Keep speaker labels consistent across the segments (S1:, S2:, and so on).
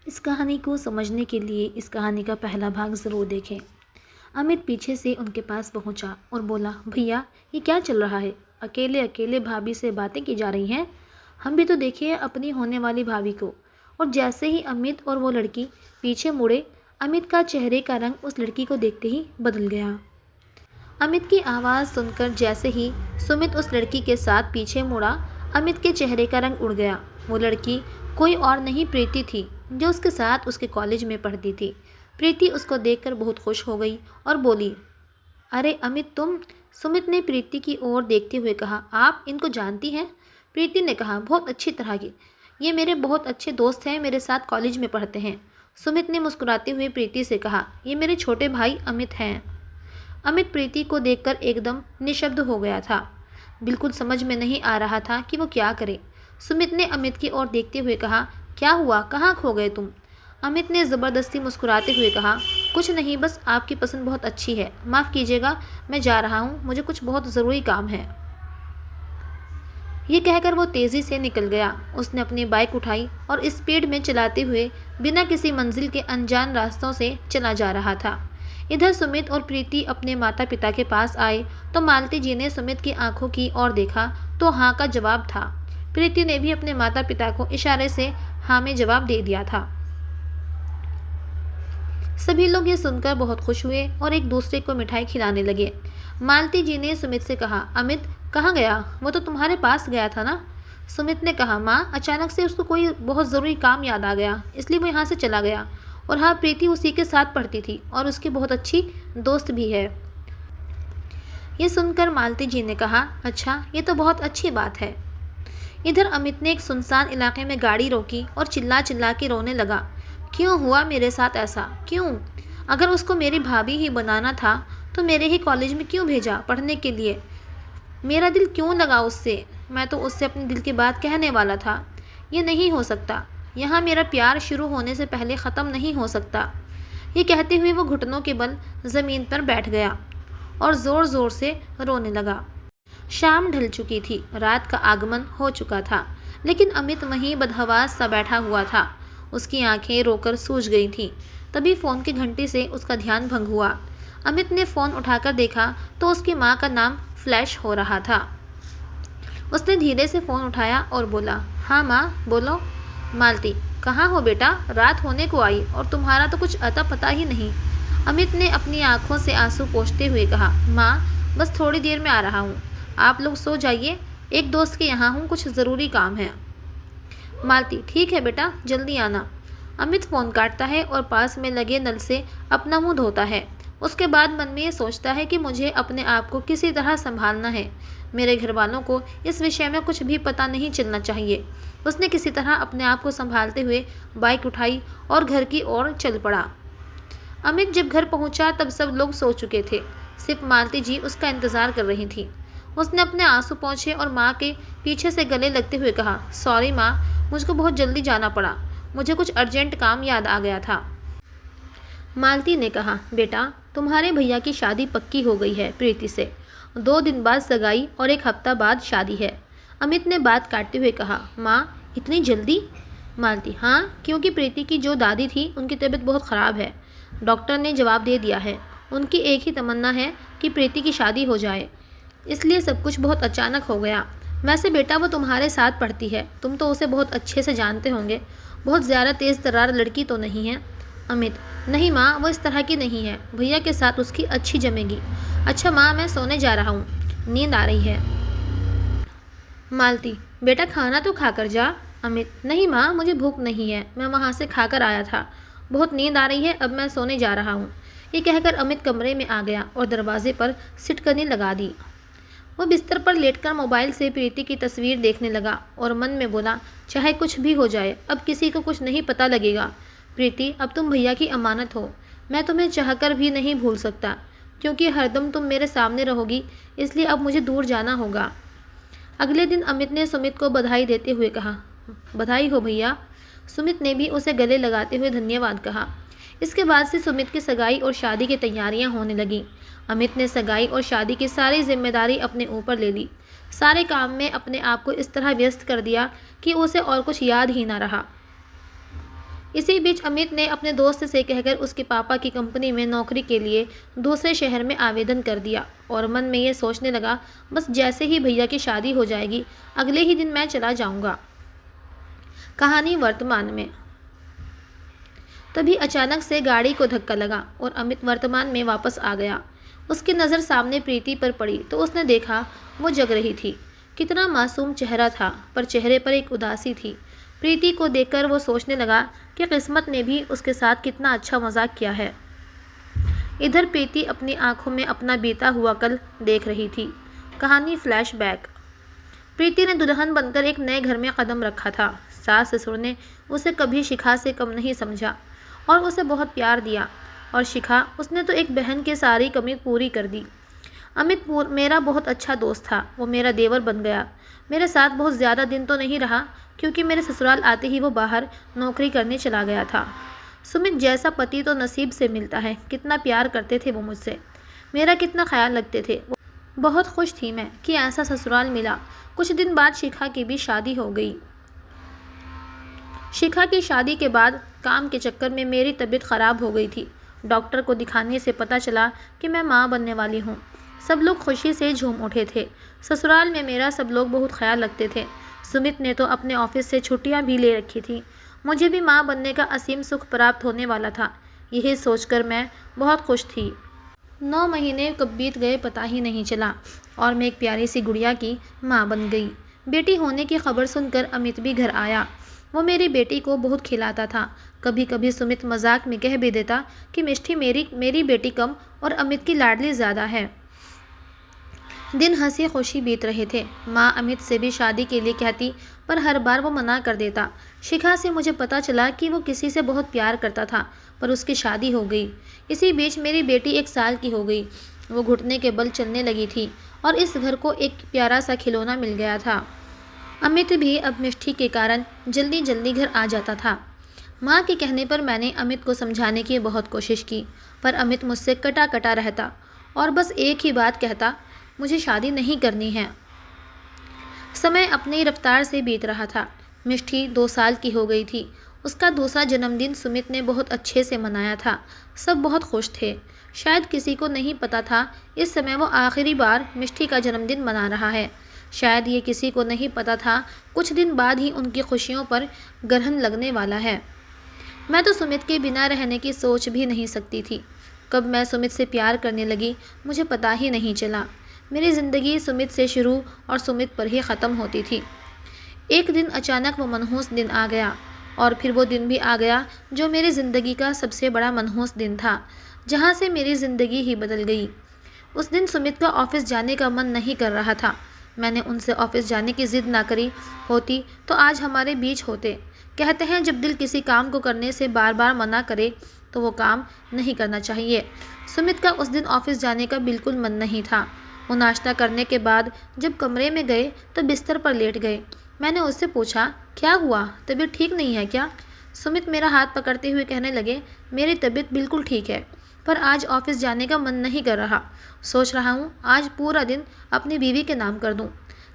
S1: इस कहानी को समझने के लिए इस कहानी का पहला भाग ज़रूर देखें। अमित पीछे से उनके पास पहुंचा और बोला, भैया ये क्या चल रहा है? अकेले अकेले भाभी से बातें की जा रही हैं। हम भी तो देखिए अपनी होने वाली भाभी को। और जैसे ही अमित और वो लड़की पीछे मुड़े, अमित का चेहरे का रंग उस लड़की को देखते ही बदल गया। अमित की आवाज़ सुनकर जैसे ही सुमित उस लड़की के साथ पीछे मुड़ा, अमित के चेहरे का रंग उड़ गया। वो लड़की कोई और नहीं प्रीति थी, जो उसके साथ उसके कॉलेज में पढ़ती थी। प्रीति उसको देखकर बहुत खुश हो गई और बोली, अरे अमित तुम? सुमित ने प्रीति की ओर देखते हुए कहा, आप इनको जानती हैं? प्रीति ने कहा, बहुत अच्छी तरह की। ये मेरे बहुत अच्छे दोस्त हैं, मेरे साथ कॉलेज में पढ़ते हैं। सुमित ने मुस्कुराते हुए प्रीति से कहा, ये मेरे छोटे भाई अमित हैं। अमित प्रीति को देखकर एकदम निशब्द हो गया था। बिल्कुल समझ में नहीं आ रहा था कि वो क्या करे। सुमित ने अमित की ओर देखते हुए कहा, क्या हुआ, कहाँ खो गए तुम? अमित ने ज़बरदस्ती मुस्कुराते हुए कहा, कुछ नहीं, बस आपकी पसंद बहुत अच्छी है। माफ़ कीजिएगा, मैं जा रहा हूँ, मुझे कुछ बहुत ज़रूरी काम है। ये कहकर वो तेज़ी से निकल गया। उसने अपनी बाइक उठाई और स्पीड में चलाते हुए बिना किसी मंजिल के अनजान रास्तों से चला जा रहा था। इधर सुमित और प्रीति अपने माता पिता के पास आए तो मालती जी ने सुमित की आंखों की ओर देखा तो हाँ का जवाब था। प्रीति ने भी अपने माता पिता को इशारे से हाँ में जवाब दे दिया था। सभी लोग ये सुनकर बहुत खुश हुए और एक दूसरे को मिठाई खिलाने लगे। मालती जी ने सुमित से कहा, अमित कहाँ गया? वो तो तुम्हारे पास गया था ना? सुमित ने कहा, माँ अचानक से उसको कोई बहुत ज़रूरी काम याद आ गया, इसलिए वो यहाँ से चला गया। और हाँ, प्रीति उसी के साथ पढ़ती थी और उसकी बहुत अच्छी दोस्त भी है। ये सुनकर मालती जी ने कहा, अच्छा ये तो बहुत अच्छी बात है। इधर अमित ने एक सुनसान इलाके में गाड़ी रोकी और चिल्ला चिल्ला के रोने लगा, क्यों हुआ मेरे साथ ऐसा? क्यों? अगर उसको मेरी भाभी ही बनाना था तो मेरे ही कॉलेज में क्यों भेजा पढ़ने के लिए? मेरा दिल क्यों लगा उससे? मैं तो उससे अपने दिल की बात कहने वाला था। ये नहीं हो सकता। यहाँ मेरा प्यार शुरू होने से पहले ख़त्म नहीं हो सकता। ये कहते हुए वो घुटनों के बल ज़मीन पर बैठ गया और ज़ोर ज़ोर से रोने लगा। शाम ढल चुकी थी, रात का आगमन हो चुका था, लेकिन अमित वहीं बदहवास सा बैठा हुआ था। उसकी आंखें रोकर सूज गई थीं। तभी फ़ोन की घंटी से उसका ध्यान भंग हुआ। अमित ने फ़ोन उठाकर देखा तो उसकी माँ का नाम फ्लैश हो रहा था। उसने धीरे से फ़ोन उठाया और बोला, हाँ माँ बोलो। मालती, कहाँ हो बेटा? रात होने को आई और तुम्हारा तो कुछ अता पता ही नहीं। अमित ने अपनी आंखों से आंसू पोंछते हुए कहा, माँ बस थोड़ी देर में आ रहा हूँ, आप लोग सो जाइए, एक दोस्त के यहाँ हूँ, कुछ ज़रूरी काम है। मालती, ठीक है बेटा, जल्दी आना। अमित फ़ोन काटता है और पास में लगे नल से अपना मुंह धोता है। उसके बाद मन में ये सोचता है कि मुझे अपने आप को किसी तरह संभालना है। मेरे घर वालों को इस विषय में कुछ भी पता नहीं चलना चाहिए। उसने किसी तरह अपने आप को संभालते हुए बाइक उठाई और घर की ओर चल पड़ा। अमित जब घर पहुंचा तब सब लोग सो चुके थे। सिर्फ मालती जी उसका इंतज़ार कर रही थी। उसने अपने आंसू पोंछे और माँ के पीछे से गले लगते हुए कहा, सॉरी माँ, मुझको बहुत जल्दी जाना पड़ा, मुझे कुछ अर्जेंट काम याद आ गया था। मालती ने कहा, बेटा तुम्हारे भैया की शादी पक्की हो गई है प्रीति से। 2 दिन बाद सगाई और 1 हफ्ता बाद शादी है। अमित ने बात काटते हुए कहा, माँ इतनी जल्दी? मालती, हाँ, क्योंकि प्रीति की जो दादी थी उनकी तबीयत बहुत ख़राब है। डॉक्टर ने जवाब दे दिया है। उनकी एक ही तमन्ना है कि प्रीति की शादी हो जाए, इसलिए सब कुछ बहुत अचानक हो गया। वैसे बेटा वो तुम्हारे साथ पढ़ती है, तुम तो उसे बहुत अच्छे से जानते होंगे। बहुत ज़्यादा तेज़ तर्रार लड़की तो नहीं है। अमित, नहीं माँ, वो इस तरह की नहीं है, भैया के साथ उसकी अच्छी जमेगी। अच्छा माँ, मैं सोने जा रहा हूँ, नींद आ रही है। मालती, बेटा खाना तो खाकर जा। अमित, नहीं माँ, मुझे भूख नहीं है, मैं वहाँ से खाकर आया था, बहुत नींद आ रही है, अब मैं सोने जा रहा हूँ। ये कहकर अमित कमरे में आ गया और दरवाजे पर सिटकनी लगा दी। वो बिस्तर पर लेटकर मोबाइल से प्रीति की तस्वीर देखने लगा और मन में बोला, चाहे कुछ भी हो जाए, अब किसी को कुछ नहीं पता लगेगा। प्रीति, अब तुम भैया की अमानत हो। मैं तुम्हें चाहकर भी नहीं भूल सकता, क्योंकि हरदम तुम मेरे सामने रहोगी, इसलिए अब मुझे दूर जाना होगा। अगले दिन अमित ने सुमित को बधाई देते हुए कहा, बधाई हो भैया। सुमित ने भी उसे गले लगाते हुए धन्यवाद कहा। इसके बाद से सुमित की सगाई और शादी की तैयारियां होने लगीं। अमित ने सगाई और शादी की सारी जिम्मेदारी अपने ऊपर ले ली। सारे काम में अपने आप को इस तरह व्यस्त कर दिया कि उसे और कुछ याद ही ना रहा। इसी बीच अमित ने अपने दोस्त से कहकर उसके पापा की कंपनी में नौकरी के लिए दूसरे शहर में आवेदन कर दिया और मन में ये सोचने लगा, बस जैसे ही भैया की शादी हो जाएगी अगले ही दिन मैं चला जाऊंगा। कहानी वर्तमान में। तभी अचानक से गाड़ी को धक्का लगा और अमित वर्तमान में वापस आ गया। उसकी नज़र सामने प्रीति पर पड़ी तो उसने देखा वो जग रही थी। कितना मासूम चेहरा था, पर चेहरे पर एक उदासी थी। प्रीति को देखकर वो सोचने लगा कि किस्मत ने भी उसके साथ कितना अच्छा मजाक किया है। इधर प्रीति अपनी आंखों में अपना बीता हुआ कल देख रही थी। कहानी फ्लैशबैक। प्रीति ने दुल्हन बनकर एक नए घर में कदम रखा था। सास ससुर ने उसे कभी शिखा से कम नहीं समझा और उसे बहुत प्यार दिया, और शिखा उसने तो एक बहन की सारी कमी पूरी कर दी। अमित मेरा बहुत अच्छा दोस्त था, वो मेरा देवर बन गया। मेरे साथ बहुत ज़्यादा दिन तो नहीं रहा क्योंकि मेरे ससुराल आते ही वो बाहर नौकरी करने चला गया था। सुमित जैसा पति तो नसीब से मिलता है। कितना प्यार करते थे वो मुझसे, मेरा कितना ख्याल रखते थे। बहुत खुश थी मैं कि ऐसा ससुराल मिला। कुछ दिन बाद शिखा की भी शादी हो गई। शिखा की शादी के बाद काम के चक्कर में मेरी तबीयत ख़राब हो गई थी। डॉक्टर को दिखाने से पता चला कि मैं माँ बनने वाली हूँ। सब लोग खुशी से झूम उठे थे। ससुराल में मेरा सब लोग बहुत ख्याल रखते थे। सुमित ने तो अपने ऑफिस से छुट्टियाँ भी ले रखी थी। मुझे भी माँ बनने का असीम सुख प्राप्त होने वाला था। यही सोचकर मैं बहुत खुश थी। 9 महीने कब बीत गए पता ही नहीं चला और मैं एक प्यारी सी गुड़िया की माँ बन गई। बेटी होने की खबर सुनकर अमित भी घर आया। वो मेरी बेटी को बहुत खिलाता था। कभी कभी सुमित मजाक में कह भी देता कि मिष्टी मेरी बेटी कम और अमित की लाडली ज़्यादा है। दिन हंसी खुशी बीत रहे थे। माँ अमित से भी शादी के लिए कहती, पर हर बार वो मना कर देता। शिखा से मुझे पता चला कि वो किसी से बहुत प्यार करता था, पर उसकी शादी हो गई। इसी बीच मेरी बेटी 1 साल की हो गई। वो घुटने के बल चलने लगी थी और इस घर को एक प्यारा सा खिलौना मिल गया था। अमित भी अब मिष्टी के कारण जल्दी जल्दी घर आ जाता था। माँ के कहने पर मैंने अमित को समझाने की बहुत कोशिश की, पर अमित मुझसे कटा कटा रहता और बस एक ही बात कहता, मुझे शादी नहीं करनी है। समय अपनी रफ्तार से बीत रहा था। मिष्टी 2 साल की हो गई थी। उसका दूसरा जन्मदिन सुमित ने बहुत अच्छे से मनाया था। सब बहुत खुश थे। शायद किसी को नहीं पता था इस समय वो आखिरी बार मिष्टी का जन्मदिन मना रहा है। शायद ये किसी को नहीं पता था कुछ दिन बाद ही उनकी खुशियों पर ग्रहण लगने वाला है। मैं तो सुमित के बिना रहने की सोच भी नहीं सकती थी। कब मैं सुमित से प्यार करने लगी मुझे पता ही नहीं चला। मेरी ज़िंदगी सुमित से शुरू और सुमित पर ही ख़त्म होती थी। एक दिन अचानक वो मनहूस दिन आ गया और फिर वो दिन भी आ गया जो मेरी ज़िंदगी का सबसे बड़ा मनहूस दिन था, जहाँ से मेरी ज़िंदगी ही बदल गई। उस दिन सुमित का ऑफिस जाने का मन नहीं कर रहा था। मैंने उनसे ऑफिस जाने की ज़िद ना करी होती तो आज हमारे बीच होते। कहते हैं जब दिल किसी काम को करने से बार बार मना करे तो वो काम नहीं करना चाहिए। सुमित का उस दिन ऑफिस जाने का बिल्कुल मन नहीं था। वो नाश्ता करने के बाद जब कमरे में गए तो बिस्तर पर लेट गए। मैंने उससे पूछा, क्या हुआ, तबीयत ठीक नहीं है क्या? सुमित मेरा हाथ पकड़ते हुए कहने लगे, मेरी तबीयत बिल्कुल ठीक है, पर आज ऑफिस जाने का मन नहीं कर रहा। सोच रहा हूँ आज पूरा दिन अपनी बीवी के नाम कर दूँ।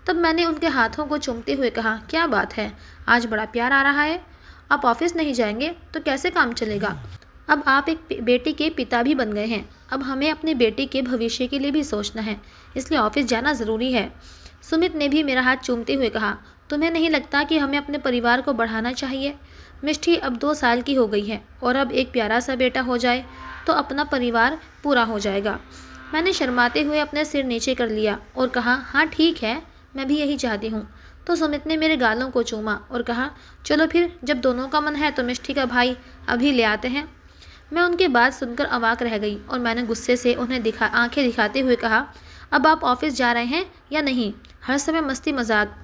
S1: तब मैंने उनके हाथों को चूमते हुए कहा, क्या बात है, आज बड़ा प्यार आ रहा है। आप ऑफिस नहीं जाएंगे तो कैसे काम चलेगा? अब आप एक बेटी के पिता भी बन गए हैं। अब हमें अपनी बेटी के भविष्य के लिए भी सोचना है, इसलिए ऑफिस जाना ज़रूरी है। सुमित ने भी मेरा हाथ चूमते हुए कहा, तुम्हें नहीं लगता कि हमें अपने परिवार को बढ़ाना चाहिए? मिष्टी अब 2 साल की हो गई है और अब एक प्यारा सा बेटा हो जाए तो अपना परिवार पूरा हो जाएगा। मैंने शर्माते हुए अपने सिर नीचे कर लिया और कहा, हाँ ठीक है, मैं भी यही चाहती हूँ। तो सुमित ने मेरे गालों को चूमा और कहा, चलो फिर जब दोनों का मन है तो मिष्टी का भाई अभी ले आते हैं। मैं उनकी बात सुनकर अवाक रह गई और मैंने गुस्से से उन्हें आंखें दिखाते हुए कहा, अब आप ऑफिस जा रहे हैं या नहीं? हर समय मस्ती मजाक।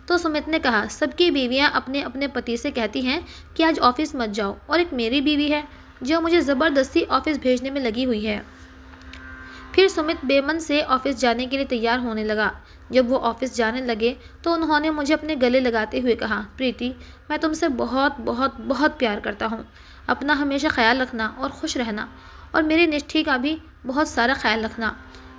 S1: तो सुमित ने कहा, सबकी बीवियां अपने अपने पति से कहती हैं कि आज ऑफिस मत जाओ, और एक मेरी बीवी है जो मुझे ज़बरदस्ती ऑफिस भेजने में लगी हुई है। फिर सुमित बेमन से ऑफिस जाने के लिए तैयार होने लगा। जब वो ऑफिस जाने लगे तो उन्होंने मुझे अपने गले लगाते हुए कहा, प्रीति, मैं तुमसे बहुत बहुत बहुत प्यार करता हूँ। अपना हमेशा ख्याल रखना और खुश रहना, और मेरी निष्ठी का भी बहुत सारा ख्याल रखना।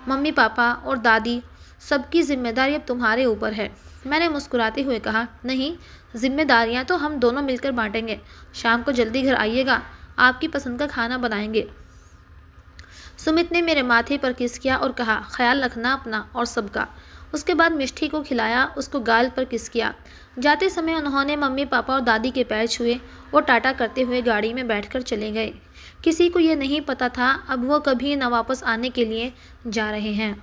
S1: मम्मी पापा और दादी सबकी जिम्मेदारी अब तुम्हारे ऊपर है। मैंने मुस्कुराते हुए कहा, नहीं, जिम्मेदारियां तो हम दोनों मिलकर बांटेंगे। शाम को जल्दी घर आइएगा, आपकी पसंद का खाना बनाएंगे। सुमित ने मेरे माथे पर किस किया और कहा, ख्याल रखना अपना और सबका। उसके बाद मिष्टी को खिलाया, उसको गाल पर किस किया। जाते समय उन्होंने मम्मी पापा और दादी के पैर छुए और टाटा करते हुए गाड़ी में बैठकर चले गए। किसी को ये नहीं पता था अब वो कभी न वापस आने के लिए जा रहे हैं।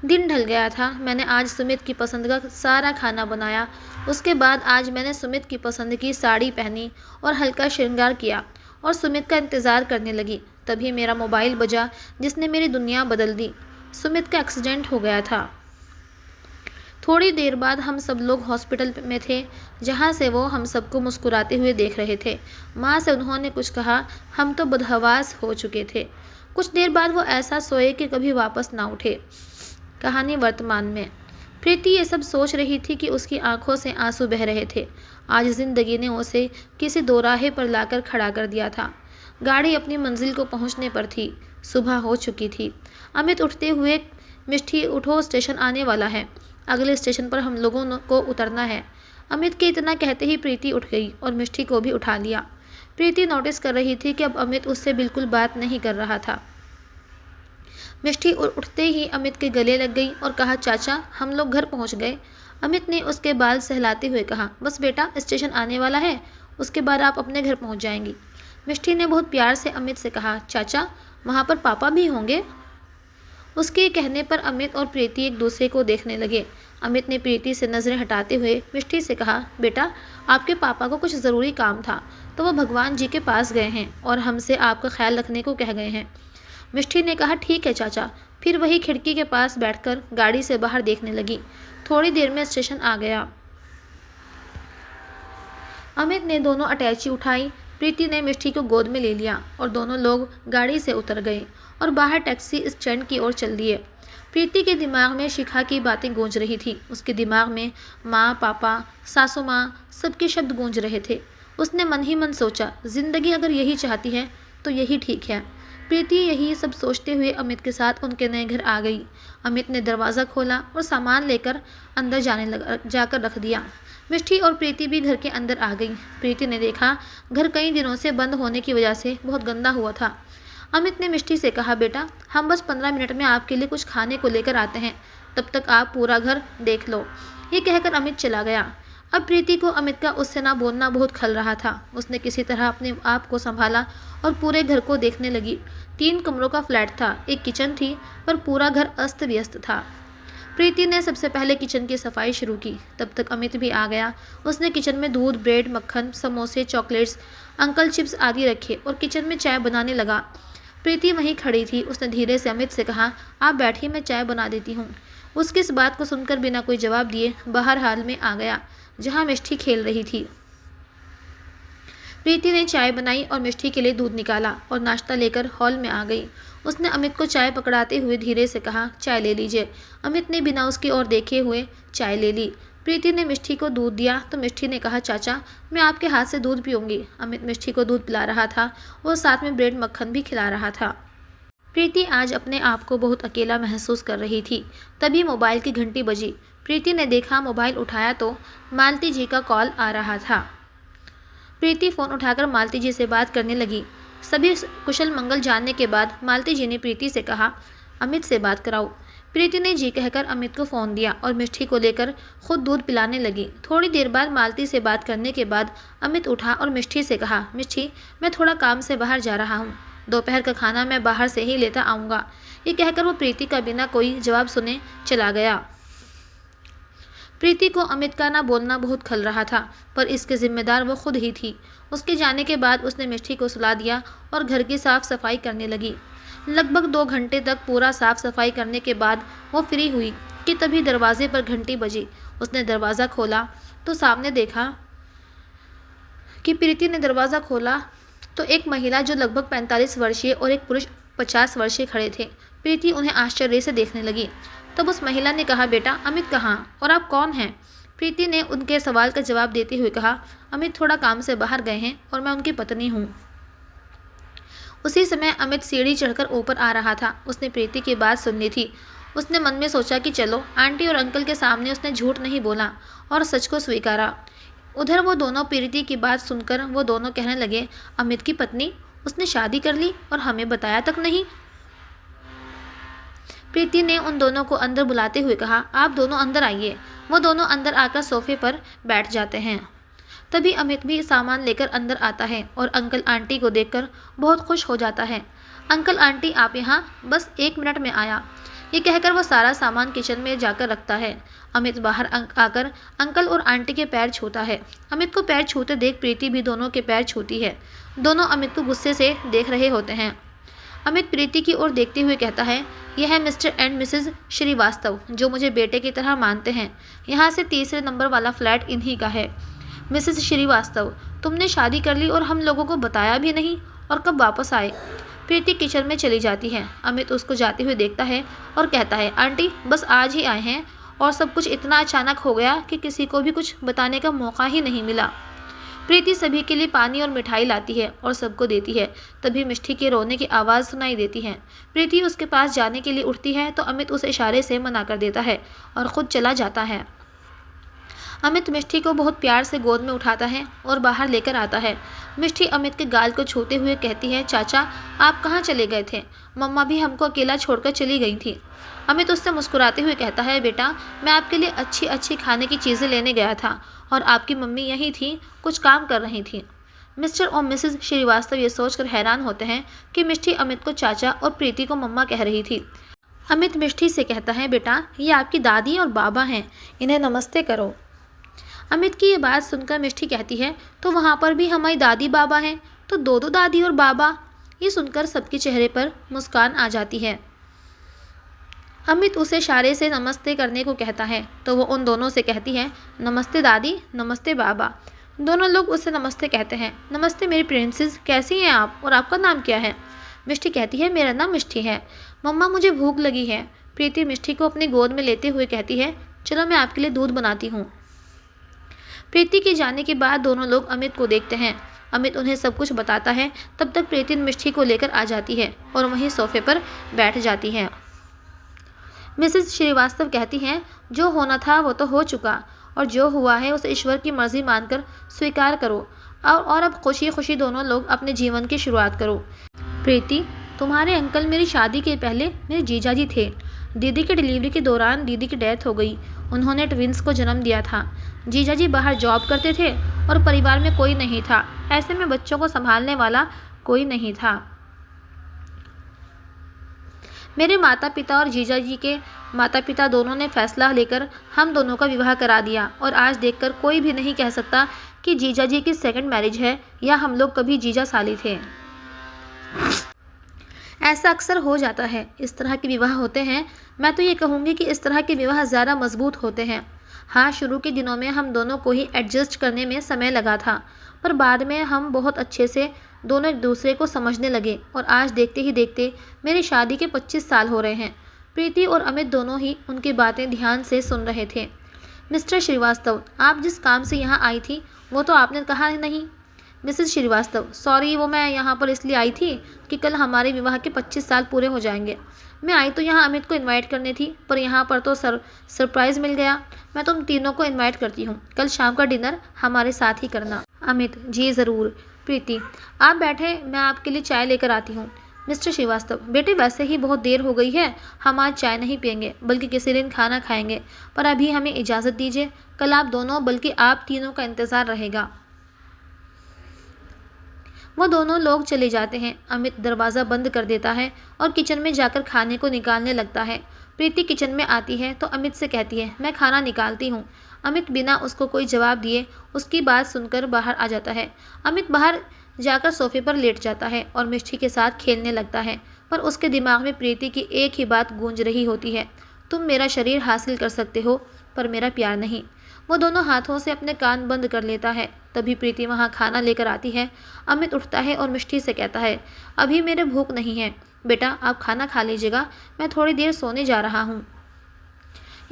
S1: दिन ढल गया था। मैंने आज सुमित की पसंद का सारा खाना बनाया। उसके बाद आज मैंने सुमित की पसंद की साड़ी पहनी और हल्का श्रृंगार किया और सुमित का इंतज़ार करने लगी। तभी मेरा मोबाइल बजा, जिसने मेरी दुनिया बदल दी। सुमित का एक्सीडेंट हो गया था। थोड़ी देर बाद हम सब लोग हॉस्पिटल में थे, जहाँ से वो हम सबको मुस्कुराते हुए देख रहे थे। माँ से उन्होंने कुछ कहा, हम तो बदहवास हो चुके थे। कुछ देर बाद वो ऐसा सोए कि कभी वापस ना उठे। कहानी वर्तमान में। प्रीति ये सब सोच रही थी कि उसकी आंखों से आंसू बह रहे थे। आज जिंदगी ने उसे किसी दोराहे पर लाकर खड़ा कर दिया था। गाड़ी अपनी मंजिल को पहुंचने पर थी। सुबह हो चुकी थी। अमित उठते हुए, मिष्टी उठो, स्टेशन आने वाला है, अगले स्टेशन पर हम लोगों को उतरना है। अमित के इतना कहते ही प्रीति उठ गई और मिष्टी को भी उठा लिया। प्रीति नोटिस कर रही थी कि अब अमित उससे बिल्कुल बात नहीं कर रहा था। मिष्टी उठते ही अमित के गले लग गई और कहा, चाचा हम लोग घर पहुंच गए। अमित ने उसके बाल सहलाते हुए कहा, बस बेटा स्टेशन आने वाला है, उसके बाद आप अपने घर पहुंच जाएंगी। मिष्टी ने बहुत प्यार से अमित से कहा, चाचा वहाँ पर पापा भी होंगे। उसके कहने पर अमित और प्रीति एक दूसरे को देखने लगे। अमित ने प्रीति से नज़रें हटाते हुए मिष्टी से कहा, बेटा आपके पापा को कुछ ज़रूरी काम था तो वो भगवान जी के पास गए हैं और हमसे आपका ख्याल रखने को कह गए हैं। मिष्टी ने कहा, ठीक है चाचा। फिर वही खिड़की के पास बैठकर गाड़ी से बाहर देखने लगी। थोड़ी देर में स्टेशन आ गया। अमित ने दोनों अटैची उठाई। प्रीति ने मिष्टी को गोद में ले लिया और दोनों लोग गाड़ी से उतर गए और बाहर टैक्सी स्टैंड की ओर चल दिए। प्रीति के दिमाग में शिखा की बातें गूंज रही थी। उसके दिमाग में माँ, पापा, सासू माँ सबके शब्द गूंज रहे थे। उसने मन ही मन सोचा, जिंदगी अगर यही चाहती है तो यही ठीक है। प्रीति यही सब सोचते हुए अमित के साथ उनके नए घर आ गई। अमित ने दरवाज़ा खोला और सामान लेकर अंदर जाकर रख दिया। मिष्टी और प्रीति भी घर के अंदर आ गई। प्रीति ने देखा घर कई दिनों से बंद होने की वजह से बहुत गंदा हुआ था। अमित ने मिष्टी से कहा, बेटा हम बस 15 मिनट में आपके लिए कुछ खाने को लेकर आते हैं, तब तक आप पूरा घर देख लो। ये कहकर अमित चला गया। अब प्रीति को अमित का उससे ना बोलना बहुत खल रहा था। उसने किसी तरह अपने आप को संभाला और पूरे घर को देखने लगी। 3 कमरों का फ्लैट था, एक किचन थी, पर पूरा घर अस्त व्यस्त था। प्रीति ने सबसे पहले किचन की सफाई शुरू की। तब तक अमित भी आ गया। उसने किचन में दूध, ब्रेड, मक्खन, समोसे, चॉकलेट्स, अंकल चिप्स आदि रखे और किचन में चाय बनाने लगा। प्रीति वहीं खड़ी थी। उसने धीरे से अमित से कहा, आप बैठिए, मैं चाय बना देती हूँ। उसकी इस बात को सुनकर बिना कोई जवाब दिए बाहर हाल में आ गया, जहाँ मिष्टी खेल रही थी। प्रीति ने चाय बनाई और मिष्टी के लिए दूध निकाला और नाश्ता लेकर हॉल में आ गई। उसने अमित को चाय पकड़ाते हुए धीरे से कहा, चाय ले लीजिए। अमित ने बिना उसकी ओर देखे हुए चाय ले ली। प्रीति ने मिष्टी को दूध दिया तो मिष्टी ने कहा, चाचा मैं आपके हाथ से दूध पीऊँगी। अमित मिष्टी को दूध पिला रहा था और साथ में ब्रेड मक्खन भी खिला रहा था। प्रीति आज अपने आप को बहुत अकेला महसूस कर रही थी। तभी मोबाइल की घंटी बजी। प्रीति ने देखा, मोबाइल उठाया तो मालती जी का कॉल आ रहा था। प्रीति फ़ोन उठाकर मालती जी से बात करने लगी। सभी कुशल मंगल जानने के बाद मालती जी ने प्रीति से कहा, अमित से बात कराओ। प्रीति ने जी कहकर अमित को फ़ोन दिया और मिष्टी को लेकर खुद दूध पिलाने लगी। थोड़ी देर बाद मालती से बात करने के बाद अमित उठा और मिष्टी से कहा, मिष्टी मैं थोड़ा काम से बाहर जा रहा हूँ, दोपहर का खाना मैं बाहर से ही लेता आऊँगा। ये कहकर वो प्रीति का बिना कोई जवाब सुने चला गया। प्रीति को अमित का ना बोलना बहुत खल रहा था, पर इसके जिम्मेदार वो खुद ही थी। उसके जाने के बाद उसने मिष्टी को सुला दिया और घर की साफ़ सफाई करने लगी। लगभग 2 घंटे तक पूरा साफ़ सफाई करने के बाद वो फ्री हुई कि तभी दरवाजे पर घंटी बजी। उसने दरवाज़ा खोला तो सामने देखा कि प्रीति ने दरवाज़ा खोला तो एक महिला जो लगभग 45 वर्षीय और एक पुरुष 50 वर्षीय खड़े थे। प्रीति उन्हें आश्चर्य से देखने लगी। तब उस महिला ने कहा, बेटा अमित कहाँ और आप कौन हैं? प्रीति ने उनके सवाल का जवाब देते हुए कहा, अमित थोड़ा काम से बाहर गए हैं और मैं उनकी पत्नी हूँ। उसी समय अमित सीढ़ी चढ़कर ऊपर आ रहा था। उसने प्रीति की बात सुन ली थी उसने मन में सोचा कि चलो आंटी और अंकल के सामने उसने झूठ नहीं बोला और सच को स्वीकारा। उधर वो दोनों प्रीति की बात सुनकर वो दोनों कहने लगे, अमित की पत्नी, उसने शादी कर ली और हमें बताया तक नहीं। प्रीति ने उन दोनों को अंदर बुलाते हुए कहा, आप दोनों अंदर आइए। वो दोनों अंदर आकर सोफे पर बैठ जाते हैं। तभी अमित भी सामान लेकर अंदर आता है और अंकल आंटी को देखकर बहुत खुश हो जाता है। अंकल आंटी आप यहाँ, बस 1 मिनट में आया। ये कहकर वो सारा सामान किचन में जाकर रखता है। अमित बाहर आकर अंकल और आंटी के पैर छूता है। अमित को पैर छूते देख प्रीति भी दोनों के पैर छूती है। दोनों अमित को गुस्से से देख रहे होते हैं। अमित प्रीति की ओर देखते हुए कहता है, यह है मिस्टर एंड मिसेज श्रीवास्तव, जो मुझे बेटे की तरह मानते हैं। यहाँ से 3रे नंबर वाला फ्लैट इन्हीं का है। मिसेज श्रीवास्तव, तुमने शादी कर ली और हम लोगों को बताया भी नहीं, और कब वापस आए? प्रीति किचन में चली जाती है। अमित उसको जाते हुए देखता है और कहता है, आंटी बस आज ही आए हैं और सब कुछ इतना अचानक हो गया कि किसी को भी कुछ बताने का मौका ही नहीं मिला। प्रीति सभी के लिए पानी और मिठाई लाती है और सबको देती है। तभी मिष्टी के रोने की आवाज़ सुनाई देती है। प्रीति उसके पास जाने के लिए उठती है तो अमित उस इशारे से मना कर देता है और ख़ुद चला जाता है। अमित मिष्टी को बहुत प्यार से गोद में उठाता है और बाहर लेकर आता है। मिष्टी अमित के गाल को छूते हुए कहती है, चाचा आप कहाँ चले गए थे? मम्मा भी हमको अकेला छोड़कर चली गई थी। अमित उससे मुस्कुराते हुए कहता है, बेटा मैं आपके लिए अच्छी अच्छी खाने की चीज़ें लेने गया था और आपकी मम्मी यहीं थी, कुछ काम कर रही थी। मिस्टर और मिसेज श्रीवास्तव ये सोचकर हैरान होते हैं कि मिष्टी अमित को चाचा और प्रीति को मम्मा कह रही थी। अमित मिष्टी से कहता है, बेटा ये आपकी दादी और बाबा हैं, इन्हें नमस्ते करो। अमित की ये बात सुनकर मिष्टी कहती है, तो वहाँ पर भी हमारी दादी बाबा हैं, तो 2 दादी और बाबा। ये सुनकर सबके चेहरे पर मुस्कान आ जाती है। अमित उसे इशारे से नमस्ते करने को कहता है तो वो उन दोनों से कहती है, नमस्ते दादी, नमस्ते बाबा। दोनों लोग उससे नमस्ते कहते हैं। नमस्ते मेरी प्रिंसेस, कैसी हैं आप और आपका नाम क्या है? मिष्टी कहती है, मेरा नाम मिष्टी है। मम्मा मुझे भूख लगी है। प्रीति मिष्टी को अपनी गोद में लेते हुए कहती है, चलो मैं आपके लिए दूध बनाती हूँ। प्रीति के जाने के बाद दोनों लोग अमित को देखते हैं। अमित उन्हें सब कुछ बताता है। तब तक प्रीति मिष्टी को लेकर आ जाती है और वहीं सोफे पर बैठ जाती है। मिसेज श्रीवास्तव कहती हैं, जो होना था वो तो हो चुका और जो हुआ है उसे ईश्वर की मर्जी मानकर स्वीकार करो और अब खुशी खुशी दोनों लोग अपने जीवन की शुरुआत करो। प्रीति, तुम्हारे अंकल मेरी शादी के पहले मेरे जीजाजी थे। दीदी की डिलीवरी के दौरान दीदी की डेथ हो गई। उन्होंने ट्विंस को जन्म दिया था। जीजाजी बाहर जॉब करते थे और परिवार में कोई नहीं था। ऐसे में बच्चों को संभालने वाला कोई नहीं था। मेरे माता पिता और जीजाजी के माता पिता दोनों ने फैसला लेकर हम दोनों का विवाह करा दिया और आज देखकर कोई भी नहीं कह सकता कि जीजाजी की सेकंड मैरिज है या हम लोग कभी जीजा साली थे। ऐसा अक्सर हो जाता है, इस तरह के विवाह होते हैं। मैं तो ये कहूँगी कि इस तरह के विवाह ज़्यादा मजबूत होते हैं। हाँ, शुरू के दिनों में हम दोनों को ही एडजस्ट करने में समय लगा था, पर बाद में हम बहुत अच्छे से दोनों एक दूसरे को समझने लगे और आज देखते ही देखते मेरी शादी के 25 साल हो रहे हैं। प्रीति और अमित दोनों ही उनकी बातें ध्यान से सुन रहे थे। मिस्टर श्रीवास्तव, आप जिस काम से यहाँ आई थी वो तो आपने कहा नहीं। मिसेज श्रीवास्तव, सॉरी, वो मैं यहाँ पर इसलिए आई थी कि कल हमारे विवाह के 25 साल पूरे हो जाएंगे। मैं आई तो यहाँ अमित को इनवाइट करने थी, पर यहाँ पर तो सरप्राइज़ मिल गया। मैं तुम तीनों को इनवाइट करती हूँ, कल शाम का डिनर हमारे साथ ही करना। अमित, जी ज़रूर। प्रीति, आप बैठे, मैं आपके लिए चाय लेकर आती हूँ। मिस्टर श्रीवास्तव, बेटे वैसे ही बहुत देर हो गई है, हम आज चाय नहीं पियेंगे बल्कि किसी दिन खाना खाएंगे, पर अभी हमें इजाज़त दीजिए। कल आप दोनों बल्कि आप तीनों का इंतज़ार रहेगा। वो दोनों लोग चले जाते हैं। अमित दरवाज़ा बंद कर देता है और किचन में जाकर खाने को निकालने लगता है। प्रीति किचन में आती है तो अमित से कहती है, मैं खाना निकालती हूँ। अमित बिना उसको कोई जवाब दिए उसकी बात सुनकर बाहर आ जाता है। अमित बाहर जाकर सोफे पर लेट जाता है और मिष्टी के साथ खेलने लगता है, पर उसके दिमाग में प्रीति की एक ही बात गूंज रही होती है, तुम मेरा शरीर हासिल कर सकते हो पर मेरा प्यार नहीं। वो दोनों हाथों से अपने कान बंद कर लेता है। तभी प्रीति वहाँ खाना लेकर आती है। अमित उठता है और मिष्टी से कहता है, अभी मेरे भूख नहीं है, बेटा आप खाना खा लीजिएगा, मैं थोड़ी देर सोने जा रहा हूँ।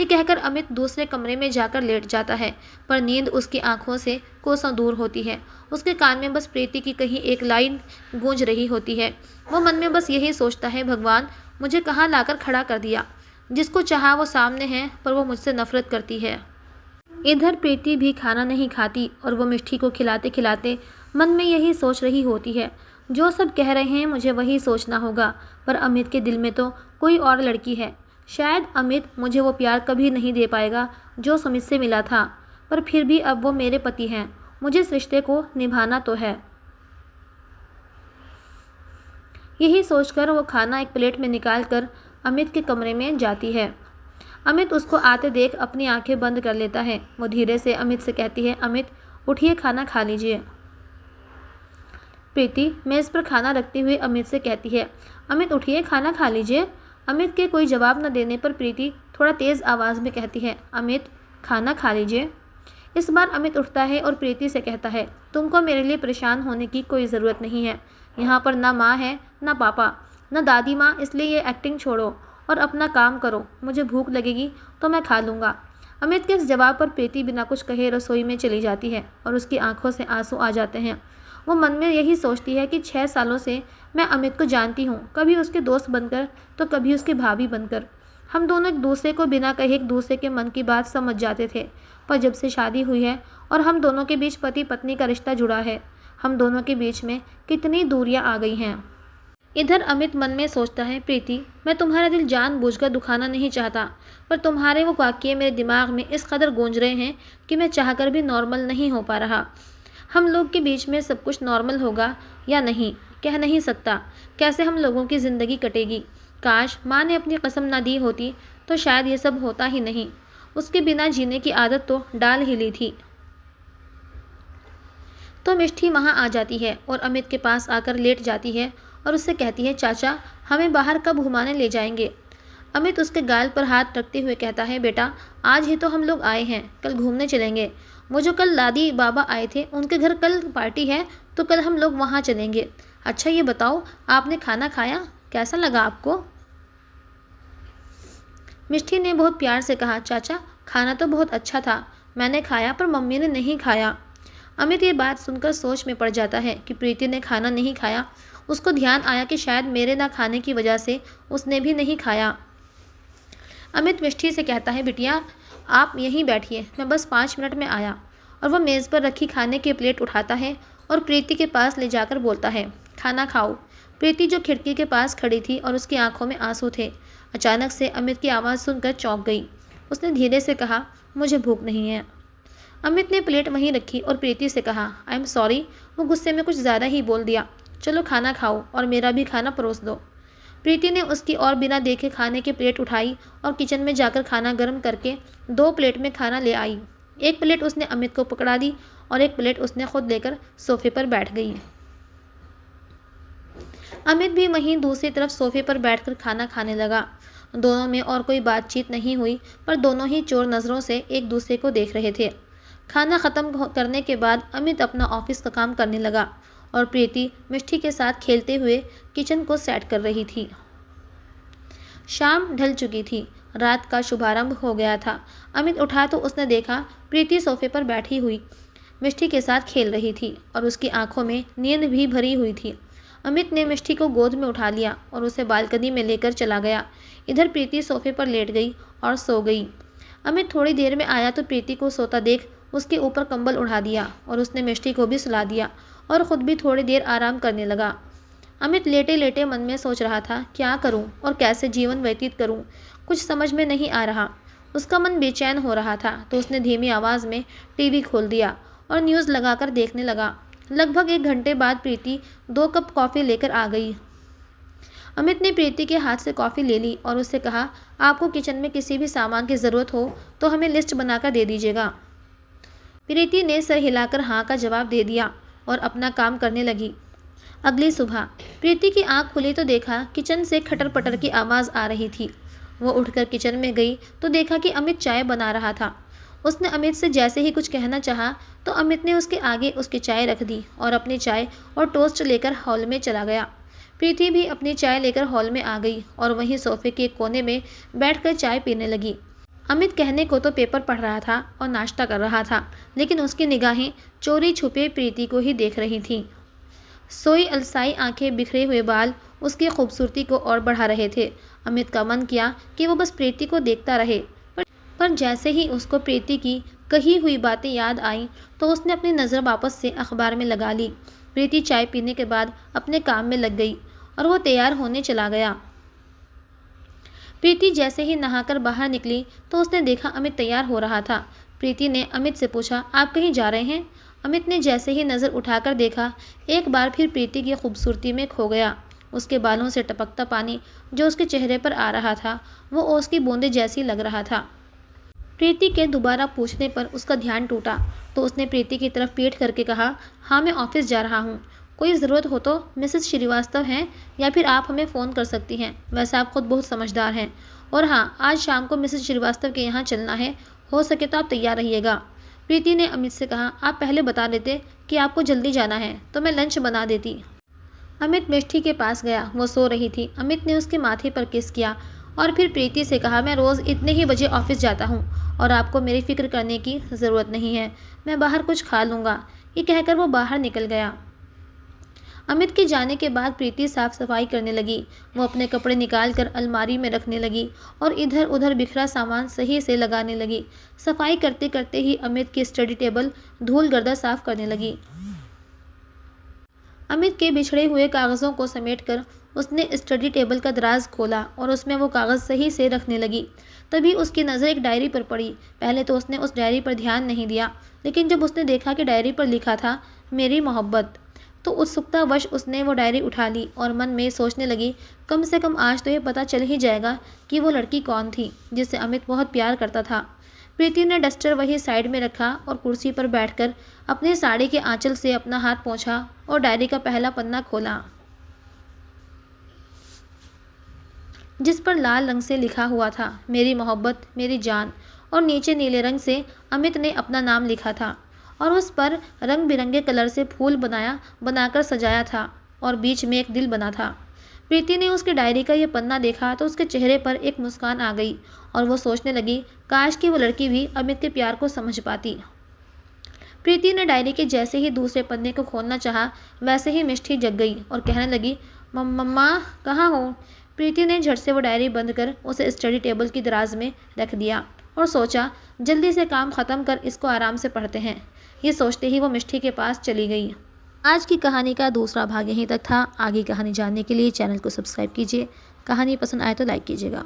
S1: ये कहकर अमित दूसरे कमरे में जाकर लेट जाता है, पर नींद उसकी आंखों से कोसों दूर होती है। उसके कान में बस प्रीति की कहीं एक लाइन गूंज रही होती है। वो मन में बस यही सोचता है, भगवान मुझे कहाँ लाकर खड़ा कर दिया। जिसको चाहा वो सामने है, पर वो मुझसे नफरत करती है। इधर प्रीति भी खाना नहीं खाती और वो मिष्टी को खिलाते खिलाते मन में यही सोच रही होती है, जो सब कह रहे हैं मुझे वही सोचना होगा, पर अमित के दिल में तो कोई और लड़की है। शायद अमित मुझे वो प्यार कभी नहीं दे पाएगा जो सुमित से मिला था, पर फिर भी अब वो मेरे पति हैं, मुझे इस रिश्ते को निभाना तो है। यही सोचकर वो खाना एक प्लेट में निकाल कर अमित के कमरे में जाती है। अमित उसको आते देख अपनी आंखें बंद कर लेता है। वो धीरे से अमित से कहती है, अमित उठिए, खाना खा लीजिए। प्रीति मेज़ पर खाना रखते हुए अमित से कहती है, अमित उठिए, खाना खा लीजिए। अमित के कोई जवाब न देने पर प्रीति थोड़ा तेज़ आवाज़ में कहती है, अमित खाना खा लीजिए। इस बार अमित उठता है और प्रीति से कहता है, तुमको मेरे लिए परेशान होने की कोई ज़रूरत नहीं है। यहाँ पर ना माँ है, ना पापा, ना दादी माँ, इसलिए ये एक्टिंग छोड़ो और अपना काम करो। मुझे भूख लगेगी तो मैं खा लूँगा। अमित के इस जवाब पर प्रीति बिना कुछ कहे रसोई में चली जाती है और उसकी आंखों से आंसू आ जाते हैं। वो मन में यही सोचती है कि 6 सालों से मैं अमित को जानती हूँ, कभी उसके दोस्त बनकर तो कभी उसकी भाभी बनकर। हम दोनों एक दूसरे को बिना कहे एक दूसरे के मन की बात समझ जाते थे, पर जब से शादी हुई है और हम दोनों के बीच पति पत्नी का रिश्ता जुड़ा है, हम दोनों के बीच में कितनी दूरियां आ गई हैं। इधर अमित मन में सोचता है, प्रीति मैं तुम्हारा दिल जानबूझकर दुखाना नहीं चाहता, पर तुम्हारे वो वाक्य मेरे दिमाग में इस कदर गूंज रहे हैं कि मैं चाहकर भी नॉर्मल नहीं हो पा रहा। हम लोग के बीच में सब कुछ नॉर्मल होगा या नहीं, कह नहीं सकता। कैसे हम लोगों की ज़िंदगी कटेगी। काश माँ ने अपनी कसम ना दी होती तो शायद ये सब होता ही नहीं। उसके बिना जीने की आदत तो डाल ही ली थी। तो मिष्टी वहाँ आ जाती है और अमित के पास आकर लेट जाती है और उससे कहती है, चाचा हमें बाहर कब घुमाने ले जाएंगे। अमित उसके गाल पर हाथ रखते हुए कहता है, बेटा आज ही तो हम लोग आए हैं, कल घूमने चलेंगे। वो जो कल दादी बाबा आए थे उनके घर कल पार्टी है, तो कल हम लोग वहाँ चलेंगे। अच्छा ये बताओ, आपने खाना खाया, कैसा लगा आपको। मिष्टी ने बहुत प्यार से कहा, चाचा खाना तो बहुत अच्छा था, मैंने खाया पर मम्मी ने नहीं खाया। अमित ये बात सुनकर सोच में पड़ जाता है कि प्रीति ने खाना नहीं खाया। उसको ध्यान आया कि शायद मेरे ना खाने की वजह से उसने भी नहीं खाया। अमित मिष्टी से कहता है, बिटिया आप यहीं बैठिए, मैं बस 5 मिनट में आया। और वह मेज़ पर रखी खाने की प्लेट उठाता है और प्रीति के पास ले जाकर बोलता है, खाना खाओ। प्रीति जो खिड़की के पास खड़ी थी और उसकी आंखों में आंसू थे, अचानक से अमित की आवाज़ सुनकर चौंक गई। उसने धीरे से कहा, मुझे भूख नहीं है। अमित ने प्लेट वहीं रखी और प्रीति से कहा, आई एम सॉरी, वो गुस्से में कुछ ज़्यादा ही बोल दिया। चलो खाना खाओ और मेरा भी खाना परोस दो। प्रीति ने उसकी और बिना देखे खाने की प्लेट उठाई और किचन में जाकर खाना गर्म करके 2 प्लेट में खाना ले आई। एक प्लेट उसने अमित को पकड़ा दी और एक प्लेट उसने खुद लेकर सोफे पर बैठ गई। अमित भी वहीं दूसरी तरफ सोफे पर बैठकर खाना खाने लगा। दोनों में और कोई बातचीत नहीं हुई, पर दोनों ही चोर नज़रों से एक दूसरे को देख रहे थे। खाना ख़त्म करने के बाद अमित अपना ऑफिस का काम करने लगा और प्रीति मिष्टी के साथ खेलते हुए किचन को सेट कर रही थी। शाम ढल चुकी थी, रात का शुभारंभ हो गया था। अमित उठा तो उसने देखा प्रीति सोफे पर बैठी हुई मिष्टी के साथ खेल रही थी और उसकी आंखों में नींद भी भरी हुई थी। अमित ने मिष्टी को गोद में उठा लिया और उसे बालकनी में लेकर चला गया। इधर प्रीति सोफे पर लेट गई और सो गई। अमित थोड़ी देर में आया तो प्रीति को सोता देख उसके ऊपर कंबल उड़ा दिया और उसने मिष्टी को भी सुला दिया और ख़ुद भी थोड़ी देर आराम करने लगा। अमित लेटे लेटे मन में सोच रहा था, क्या करूं और कैसे जीवन व्यतीत करूं, कुछ समझ में नहीं आ रहा। उसका मन बेचैन हो रहा था तो उसने धीमी आवाज़ में टीवी खोल दिया और न्यूज़ लगाकर देखने लगा। लगभग 1 घंटे बाद प्रीति 2 कप कॉफ़ी लेकर आ गई। अमित ने प्रीति के हाथ से कॉफ़ी ले ली और उससे कहा, आपको किचन में किसी भी सामान की ज़रूरत हो तो हमें लिस्ट बनाकर दे दीजिएगा। प्रीति ने सर हिलाकर हाँ का जवाब दे दिया और अपना काम करने लगी। अगली सुबह प्रीति की आंख खुली तो देखा किचन से खटर पटर की आवाज़ आ रही थी। वो उठकर किचन में गई तो देखा कि अमित चाय बना रहा था। उसने अमित से जैसे ही कुछ कहना चाहा तो अमित ने उसके आगे उसकी चाय रख दी और अपनी चाय और टोस्ट लेकर हॉल में चला गया। प्रीति भी अपनी चाय लेकर हॉल में आ गई और वहीं सोफे के कोने में बैठकर चाय पीने लगी। अमित कहने को तो पेपर पढ़ रहा था और नाश्ता कर रहा था, लेकिन उसकी निगाहें चोरी छुपे प्रीति को ही देख रही थीं। सोई अलसाई आंखें, बिखरे हुए बाल उसकी खूबसूरती को और बढ़ा रहे थे। अमित का मन किया कि वो बस प्रीति को देखता रहे, पर जैसे ही उसको प्रीति की कही हुई बातें याद आईं तो उसने अपनी नज़र वापस से अखबार में लगा ली। प्रीति चाय पीने के बाद अपने काम में लग गई और वो तैयार होने चला गया। प्रीति जैसे ही नहाकर बाहर निकली तो उसने देखा अमित तैयार हो रहा था। प्रीति ने अमित से पूछा, आप कहीं जा रहे हैं? अमित ने जैसे ही नज़र उठाकर देखा, एक बार फिर प्रीति की खूबसूरती में खो गया। उसके बालों से टपकता पानी जो उसके चेहरे पर आ रहा था वो ओस की बूंदें जैसी लग रहा था। प्रीति के दोबारा पूछने पर उसका ध्यान टूटा तो उसने प्रीति की तरफ पीठ करके कहा, हाँ मैं ऑफिस जा रहा हूँ। कोई ज़रूरत हो तो मिसेस श्रीवास्तव हैं या फिर आप हमें फ़ोन कर सकती हैं। वैसे आप खुद बहुत समझदार हैं। और हाँ, आज शाम को मिसेस श्रीवास्तव के यहाँ चलना है, हो सके तो आप तैयार रहिएगा। प्रीति ने अमित से कहा, आप पहले बता देते कि आपको जल्दी जाना है तो मैं लंच बना देती। अमित मिष्टी के पास गया, वो सो रही थी। अमित ने उसके माथे पर किस किया और फिर प्रीति से कहा, मैं रोज़ इतने ही बजे ऑफिस जाता हूँ और आपको मेरी फ़िक्र करने की ज़रूरत नहीं है, मैं बाहर कुछ खा लूँगा। ये कहकर वो बाहर निकल गया। अमित के जाने के बाद प्रीति साफ सफाई करने लगी। वो अपने कपड़े निकाल कर अलमारी में रखने लगी और इधर उधर बिखरा सामान सही से लगाने लगी। सफाई करते करते ही अमित की स्टडी टेबल धूल गर्दा साफ करने लगी। अमित के बिछड़े हुए कागज़ों को समेटकर उसने स्टडी टेबल का दराज खोला और उसमें वो कागज़ सही से रखने लगी। तभी उसकी नज़र एक डायरी पर पड़ी। पहले तो उसने उस डायरी पर ध्यान नहीं दिया, लेकिन जब उसने देखा कि डायरी पर लिखा था मेरी मोहब्बत, तो उत्सुकतावश उसने वो डायरी उठा ली और मन में सोचने लगी, कम से कम आज तो ये पता चल ही जाएगा कि वो लड़की कौन थी जिससे अमित बहुत प्यार करता था। प्रीति ने डस्टर वही साइड में रखा और कुर्सी पर बैठकर अपनी साड़ी के आंचल से अपना हाथ पोंछा और डायरी का पहला पन्ना खोला, जिस पर लाल रंग से लिखा हुआ था मेरी मोहब्बत मेरी जान, और नीचे नीले रंग से अमित ने अपना नाम लिखा था और उस पर रंग बिरंगे कलर से फूल बनाकर सजाया था और बीच में एक दिल बना था। प्रीति ने उसके डायरी का ये पन्ना देखा तो उसके चेहरे पर एक मुस्कान आ गई और वो सोचने लगी, काश कि वो लड़की भी अमित के प्यार को समझ पाती। प्रीति ने डायरी के जैसे ही दूसरे पन्ने को खोलना चाहा, वैसे ही मिष्टी जग गई और कहने लगी, मम्मा कहाँ हो? प्रीति ने झट से वो डायरी बंद कर उसे स्टडी टेबल की दराज में रख दिया और सोचा, जल्दी से काम ख़त्म कर इसको आराम से पढ़ते हैं। ये सोचते ही वो मिष्टी के पास चली गई। आज की कहानी का दूसरा भाग यहीं तक था। आगे कहानी जानने के लिए चैनल को सब्सक्राइब कीजिए। कहानी पसंद आए तो लाइक कीजिएगा।